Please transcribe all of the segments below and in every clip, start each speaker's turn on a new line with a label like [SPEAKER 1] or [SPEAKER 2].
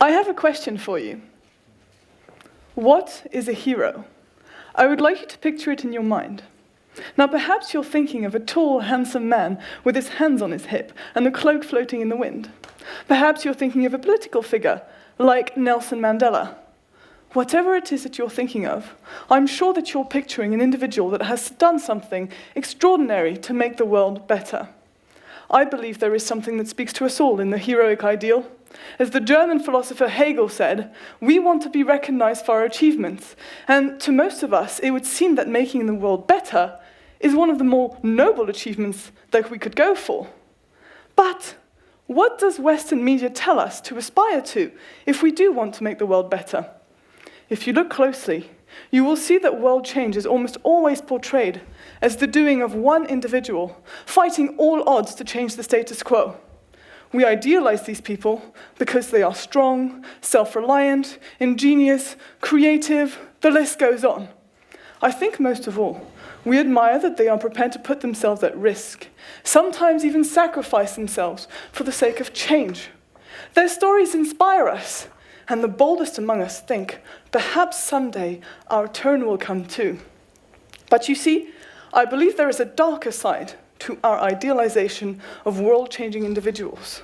[SPEAKER 1] I have a question for you. What is a hero? I would like you to picture it in your mind. Now perhaps you're thinking of a tall, handsome man with his hands on his hip and a cloak floating in the wind. Perhaps you're thinking of a political figure, like Nelson Mandela. Whatever it is that you're thinking of, I'm sure that you're picturing an individual that has done something extraordinary to make the world better. I believe there is something that speaks to us all in the heroic ideal. As the German philosopher Hegel said, we want to be recognized for our achievements, and to most of us, it would seem that making the world better is one of the more noble achievements that we could go for. But what does Western media tell us to aspire to if we do want to make the world better? If you look closely, you will see that world change is almost always portrayed as the doing of one individual, fighting all odds to change the status quo. We idealize these people because they are strong, self-reliant, ingenious, creative, the list goes on. I think most of all, we admire that they are prepared to put themselves at risk, sometimes even sacrifice themselves for the sake of change. Their stories inspire us, and the boldest among us think, perhaps someday our turn will come too. But you see, I believe there is a darker side to our idealization of world-changing individuals.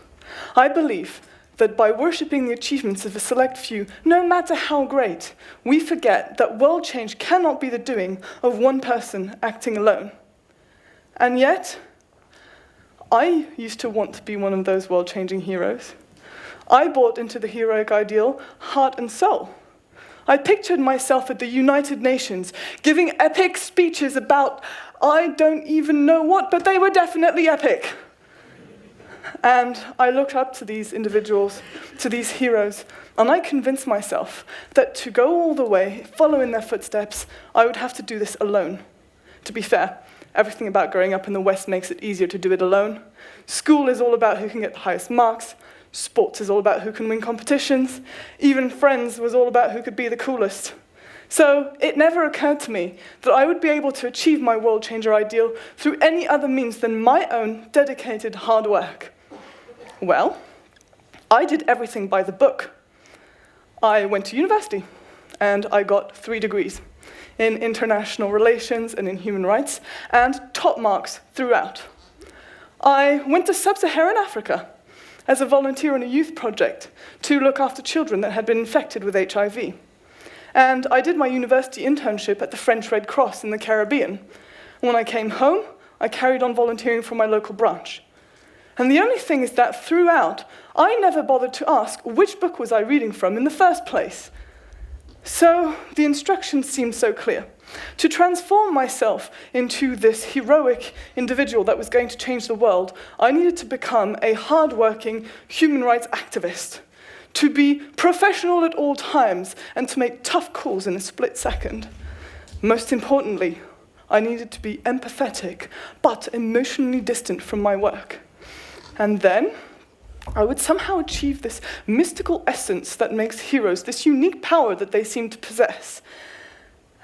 [SPEAKER 1] I believe that by worshipping the achievements of a select few, no matter how great, we forget that world change cannot be the doing of one person acting alone. And yet, I used to want to be one of those world-changing heroes. I bought into the heroic ideal heart and soul. I pictured myself at the United Nations, giving epic speeches about I don't even know what, but they were definitely epic. And I looked up to these individuals, to these heroes, and I convinced myself that to go all the way, follow in their footsteps, I would have to do this alone. To be fair, everything about growing up in the West makes it easier to do it alone. School is all about who can get the highest marks. Sports is all about who can win competitions. Even friends was all about who could be the coolest. So it never occurred to me that I would be able to achieve my world changer ideal through any other means than my own dedicated hard work. Well, I did everything by the book. I went to university, and I got 3 degrees in international relations and in human rights, and top marks throughout. I went to sub-Saharan Africa as a volunteer on a youth project to look after children that had been infected with HIV. And I did my university internship at the French Red Cross in the Caribbean. When I came home, I carried on volunteering for my local branch. And the only thing is that throughout, I never bothered to ask which book was I reading from in the first place. So the instructions seemed so clear. To transform myself into this heroic individual that was going to change the world, I needed to become a hard-working human rights activist, to be professional at all times, and to make tough calls in a split second. Most importantly, I needed to be empathetic, but emotionally distant from my work. And then, I would somehow achieve this mystical essence that makes heroes, this unique power that they seem to possess.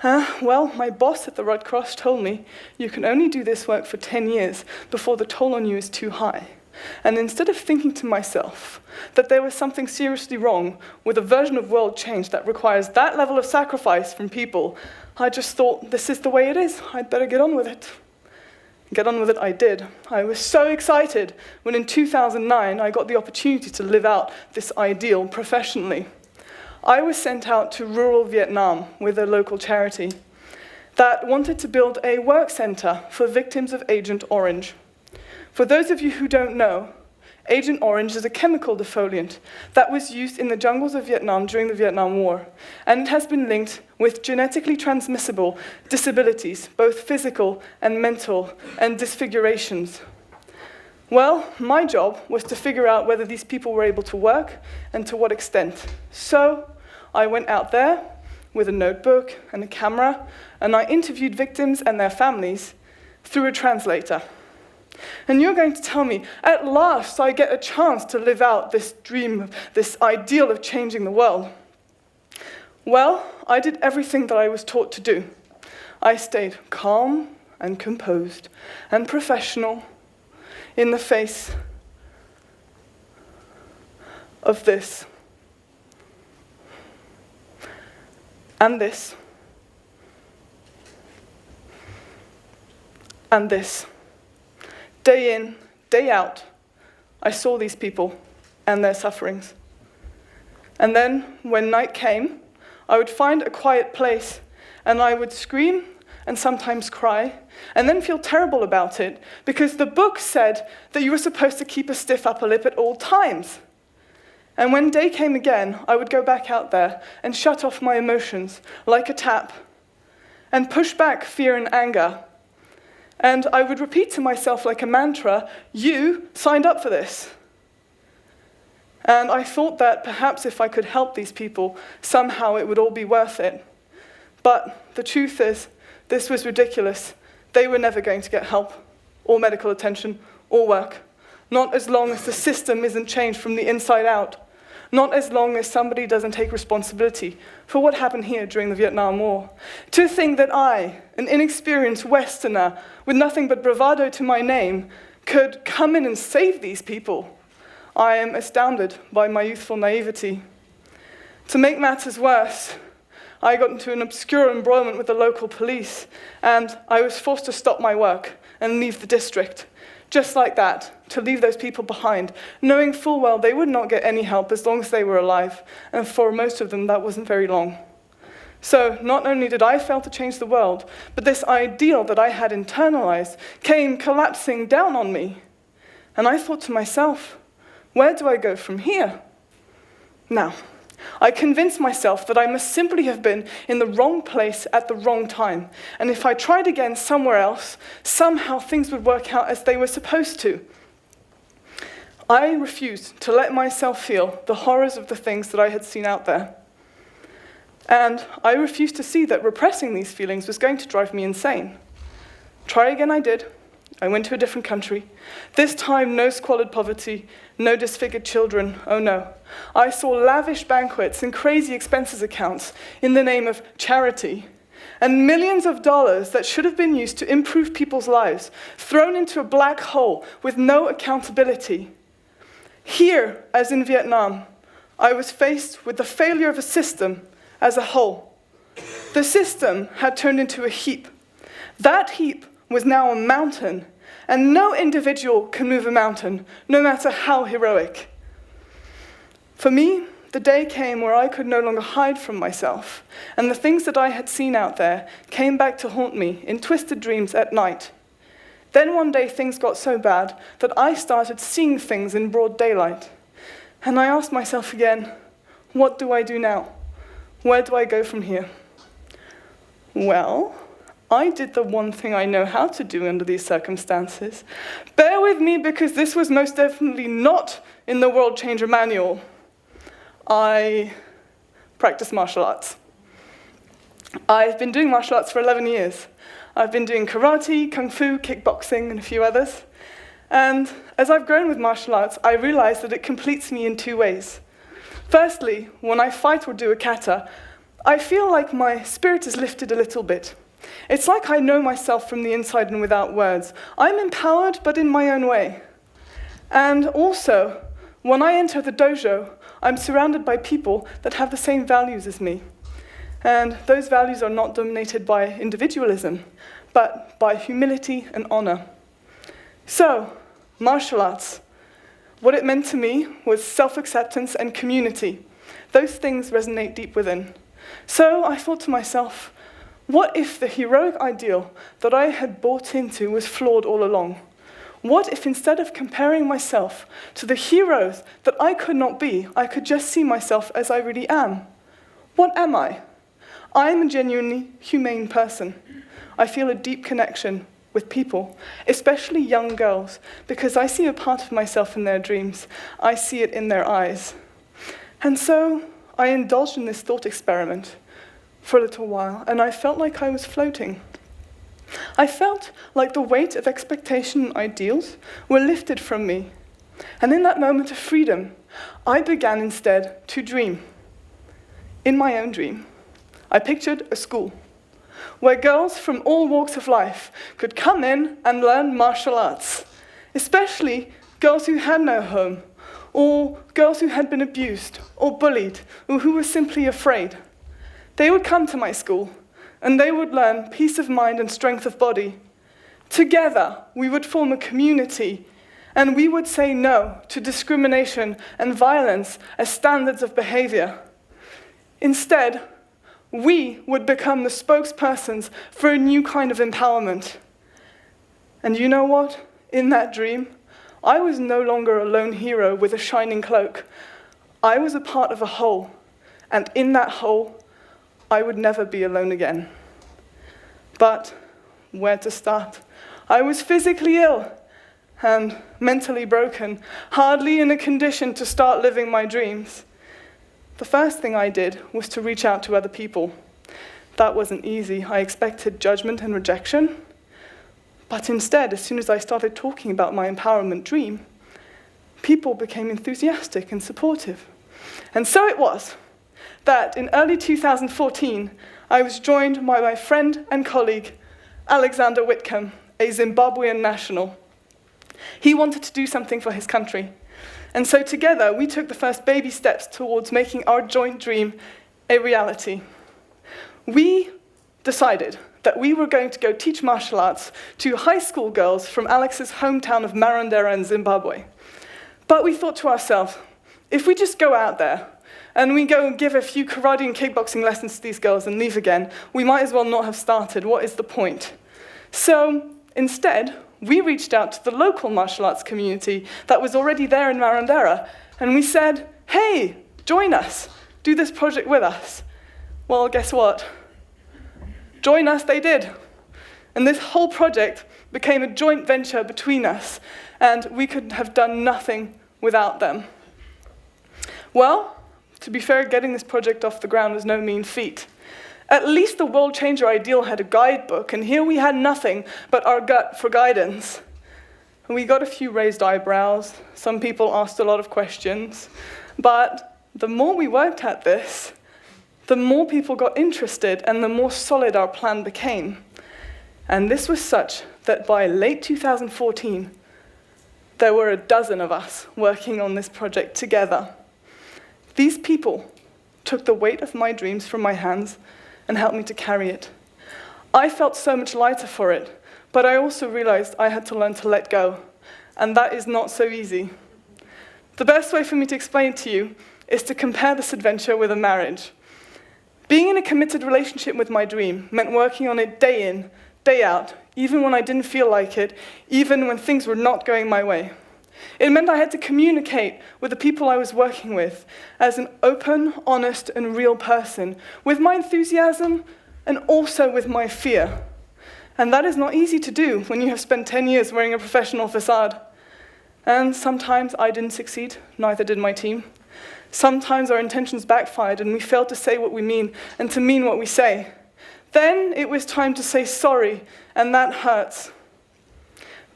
[SPEAKER 1] Well, my boss at the Red Cross told me, you can only do this work for 10 years before the toll on you is too high. And instead of thinking to myself that there was something seriously wrong with a version of world change that requires that level of sacrifice from people, I just thought, this is the way it is, I'd better get on with it. Get on with it I did. I was so excited when in 2009 I got the opportunity to live out this ideal professionally. I was sent out to rural Vietnam with a local charity that wanted to build a work center for victims of Agent Orange. For those of you who don't know, Agent Orange is a chemical defoliant that was used in the jungles of Vietnam during the Vietnam War, and it has been linked with genetically transmissible disabilities, both physical and mental, and disfigurations. Well, my job was to figure out whether these people were able to work and to what extent. So I went out there with a notebook and a camera, and I interviewed victims and their families through a translator. And you're going to tell me, at last I get a chance to live out this dream, this ideal of changing the world. Well, I did everything that I was taught to do. I stayed calm and composed and professional in the face of this and this, and this. Day in, day out, I saw these people and their sufferings. And then, when night came, I would find a quiet place, and I would scream and sometimes cry, and then feel terrible about it, because the book said that you were supposed to keep a stiff upper lip at all times. And when day came again, I would go back out there and shut off my emotions like a tap, and push back fear and anger. And I would repeat to myself like a mantra, you signed up for this. And I thought that perhaps if I could help these people, somehow it would all be worth it. But the truth is, this was ridiculous. They were never going to get help, or medical attention, or work. Not as long as the system isn't changed from the inside out. Not as long as somebody doesn't take responsibility for what happened here during the Vietnam War. To think that I, an inexperienced Westerner with nothing but bravado to my name, could come in and save these people. I am astounded by my youthful naivety. To make matters worse, I got into an obscure embroilment with the local police, and I was forced to stop my work and leave the district. Just like that, to leave those people behind, knowing full well they would not get any help as long as they were alive, and for most of them that wasn't very long. So not only did I fail to change the world, but this ideal that I had internalized came collapsing down on me. And I thought to myself, where do I go from here? Now, I convinced myself that I must simply have been in the wrong place at the wrong time, and if I tried again somewhere else, somehow things would work out as they were supposed to. I refused to let myself feel the horrors of the things that I had seen out there. And I refused to see that repressing these feelings was going to drive me insane. Try again I did. I went to a different country. This time, no squalid poverty, no disfigured children, oh no. I saw lavish banquets and crazy expenses accounts in the name of charity, and millions of dollars that should have been used to improve people's lives, thrown into a black hole with no accountability. Here, as in Vietnam, I was faced with the failure of a system as a whole. The system had turned into a heap. That heap was now a mountain, and no individual can move a mountain, no matter how heroic. For me, the day came where I could no longer hide from myself, and the things that I had seen out there came back to haunt me in twisted dreams at night. Then one day things got so bad that I started seeing things in broad daylight. And I asked myself again, what do I do now? Where do I go from here? Well, I did the one thing I know how to do under these circumstances. Bear with me, because this was most definitely not in the World Changer Manual. I practice martial arts. I've been doing martial arts for 11 years. I've been doing karate, kung fu, kickboxing, and a few others. And as I've grown with martial arts, I realized that it completes me in two ways. Firstly, when I fight or do a kata, I feel like my spirit is lifted a little bit. It's like I know myself from the inside and without words. I'm empowered, but in my own way. And also, when I enter the dojo, I'm surrounded by people that have the same values as me. And those values are not dominated by individualism, but by humility and honor. So, martial arts. What it meant to me was self-acceptance and community. Those things resonate deep within. So I thought to myself, what if the heroic ideal that I had bought into was flawed all along? What if instead of comparing myself to the heroes that I could not be, I could just see myself as I really am? What am I? I am a genuinely humane person. I feel a deep connection with people, especially young girls, because I see a part of myself in their dreams. I see it in their eyes. And so I indulged in this thought experiment for a little while, and I felt like I was floating. I felt like the weight of expectation and ideals were lifted from me. And in that moment of freedom, I began instead to dream. In my own dream, I pictured a school where girls from all walks of life could come in and learn martial arts, especially girls who had no home, or girls who had been abused or bullied, or who were simply afraid. They would come to my school, and they would learn peace of mind and strength of body. Together, we would form a community, and we would say no to discrimination and violence as standards of behavior. Instead, we would become the spokespersons for a new kind of empowerment. And you know what? In that dream, I was no longer a lone hero with a shining cloak. I was a part of a whole, and in that whole, I would never be alone again. But where to start? I was physically ill and mentally broken, hardly in a condition to start living my dreams. The first thing I did was to reach out to other people. That wasn't easy. I expected judgment and rejection. But instead, as soon as I started talking about my empowerment dream, people became enthusiastic and supportive. And so it was that in early 2014, I was joined by my friend and colleague, Alexander Whitcomb, a Zimbabwean national. He wanted to do something for his country. And so together, we took the first baby steps towards making our joint dream a reality. We decided that we were going to go teach martial arts to high school girls from Alex's hometown of Marondera in Zimbabwe. But we thought to ourselves, if we just go out there and we go and give a few karate and kickboxing lessons to these girls and leave again, we might as well not have started. What is the point? So instead, we reached out to the local martial arts community that was already there in Marondera, and we said, hey, join us, do this project with us. Well, guess what? Join us they did. And this whole project became a joint venture between us, and we could have done nothing without them. Well, to be fair, getting this project off the ground was no mean feat. At least the World Changer Ideal had a guidebook, and here we had nothing but our gut for guidance. We got a few raised eyebrows. Some people asked a lot of questions. But the more we worked at this, the more people got interested and the more solid our plan became. And this was such that by late 2014, there were a dozen of us working on this project together. These people took the weight of my dreams from my hands and helped me to carry it. I felt so much lighter for it, but I also realized I had to learn to let go, and that is not so easy. The best way for me to explain it to you is to compare this adventure with a marriage. Being in a committed relationship with my dream meant working on it day in, day out, even when I didn't feel like it, even when things were not going my way. It meant I had to communicate with the people I was working with as an open, honest, and real person, with my enthusiasm and also with my fear. And that is not easy to do when you have spent 10 years wearing a professional facade. And sometimes I didn't succeed, neither did my team. Sometimes our intentions backfired and we failed to say what we mean and to mean what we say. Then it was time to say sorry, and that hurts.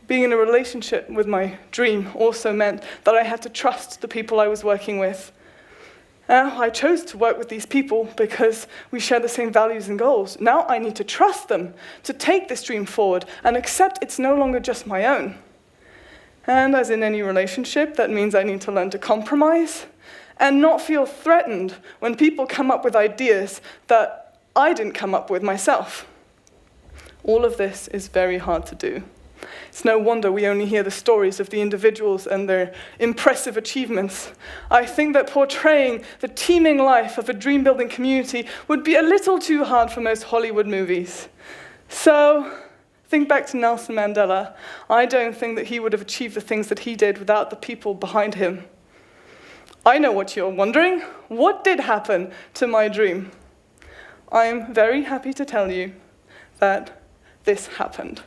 [SPEAKER 1] Being in a relationship with my dream also meant that I had to trust the people I was working with. I chose to work with these people because we share the same values and goals. Now I need to trust them to take this dream forward and accept it's no longer just my own. And as in any relationship, that means I need to learn to compromise and not feel threatened when people come up with ideas that I didn't come up with myself. All of this is very hard to do. It's no wonder we only hear the stories of the individuals and their impressive achievements. I think that portraying the teeming life of a dream-building community would be a little too hard for most Hollywood movies. So, think back to Nelson Mandela. I don't think that he would have achieved the things that he did without the people behind him. I know what you're wondering. What did happen to my dream? I'm very happy to tell you that this happened.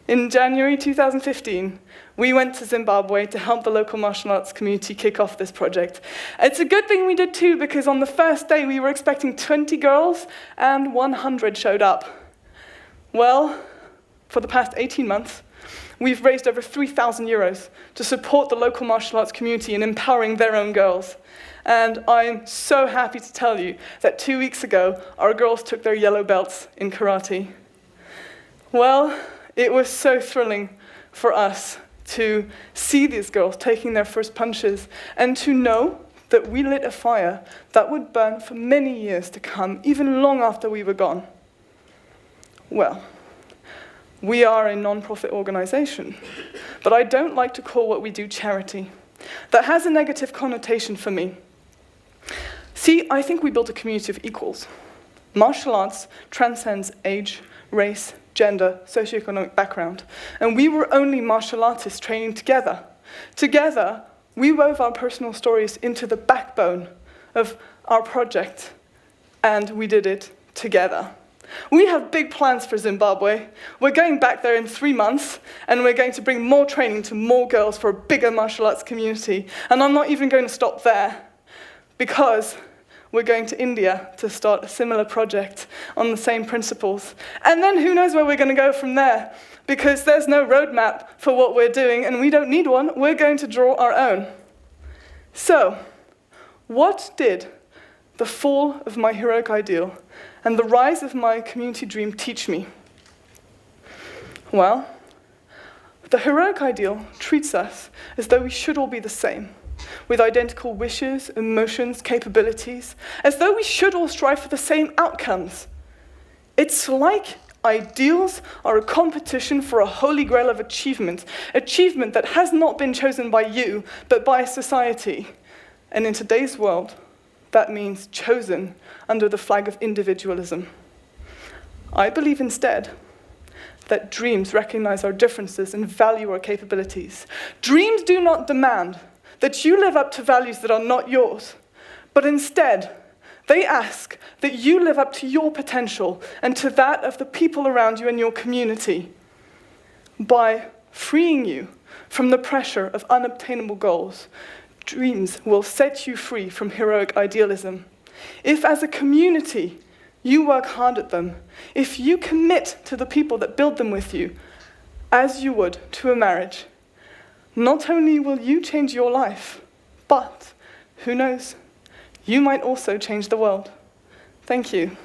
[SPEAKER 1] In January 2015, we went to Zimbabwe to help the local martial arts community kick off this project. It's a good thing we did too, because on the first day we were expecting 20 girls and 100 showed up. Well, for the past 18 months, we've raised over 3,000 euros to support the local martial arts community in empowering their own girls. And I'm so happy to tell you that 2 weeks ago, our girls took their yellow belts in karate. Well, it was so thrilling for us to see these girls taking their first punches and to know that we lit a fire that would burn for many years to come, even long after we were gone? Well, we are a non-profit organization, but I don't like to call what we do charity. That has a negative connotation for me. See, I think we built a community of equals. Martial arts transcends age, race, gender, socioeconomic background, and we were only martial artists training together. Together, we wove our personal stories into the backbone of our project, and we did it together. We have big plans for Zimbabwe. We're going back there in 3 months, and we're going to bring more training to more girls for a bigger martial arts community. And I'm not even going to stop there, because we're going to India to start a similar project on the same principles. And then who knows where we're going to go from there, because there's no roadmap for what we're doing, and we don't need one. We're going to draw our own. So, what did the fall of my heroic ideal and the rise of my community dream teach me? Well, the heroic ideal treats us as though we should all be the same, with identical wishes, emotions, capabilities, as though we should all strive for the same outcomes. It's like ideals are a competition for a holy grail of achievement that has not been chosen by you, but by society. And in today's world, that means chosen under the flag of individualism. I believe instead that dreams recognize our differences and value our capabilities. Dreams do not demand that you live up to values that are not yours, but instead, they ask that you live up to your potential and to that of the people around you and your community. By freeing you from the pressure of unobtainable goals, dreams will set you free from heroic idealism. If as a community you work hard at them, if you commit to the people that build them with you, as you would to a marriage, not only will you change your life, but, who knows, you might also change the world. Thank you.